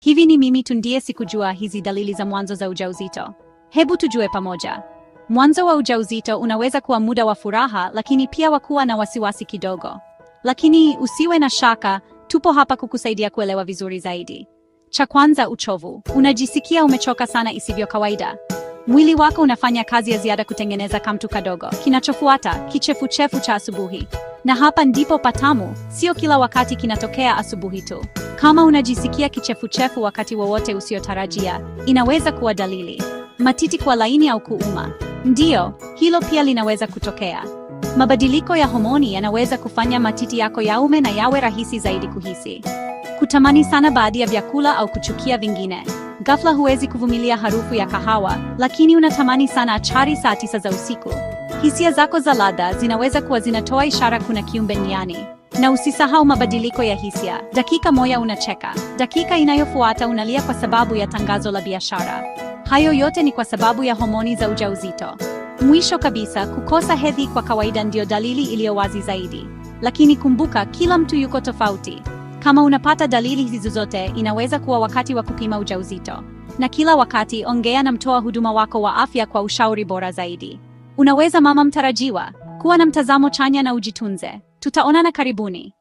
Hivi ni mimi tu ndiye sikujua hizi dalili za mwanzo za ujauzito? Hebu tujue pamoja. Mwanzo wa ujauzito unaweza kuwa muda wa furaha, lakini pia wa kuwa na wasiwasi kidogo. Lakini usiwe na shaka, tupo hapa kukusaidia kuelewa vizuri zaidi. Cha kwanza, uchovu. Unajisikia umechoka sana isivyo kawaida. Mwili wako unafanya kazi ya ziada kutengeneza kamtu kadogo. Kinachofuata, kichefuchefu cha asubuhi. Na hapa ndipo patamu, sio kila wakati kinatokea asubuhi tu. Kama unajisikia kichefuchefu wakati wowote usiotarajia, inaweza kuwa dalili. Matiti kuwa laini au kuuma. Ndiyo, hilo pia linaweza kutokea. Mabadiliko ya homoni yanaweza kufanya matiti yako yaume na yawe rahisi zaidi kuhisi. Kutamani sana baadhi ya vyakula au kuchukia vingine. Ghafla huwezi kuvumilia harufu ya kahawa, lakini unatamani sana achari saa 9 za usiku. Hisia zako za ladha zinaweza kuwa zinatoa ishara kuna kiumbe njiani. Na usisahau mabadiliko ya hisia. Dakika moja unacheka, dakika inayofuata unalia kwa sababu ya tangazo la biashara. Hayo yote ni kwa sababu ya homoni za ujauzito. Mwisho kabisa, kukosa hedhi kwa kawaida ndio dalili iliyo wazi zaidi. Lakini kumbuka, kila mtu yuko tofauti. Kama unapata dalili hizi zote, inaweza kuwa wakati wa kupima ujauzito. Na kila wakati ongea na mtoa huduma wako wa afya kwa ushauri bora zaidi. Unaweza mama mtarajiwa, kuwa na mtazamo chanya na ujitunze. Tutaonana karibuni.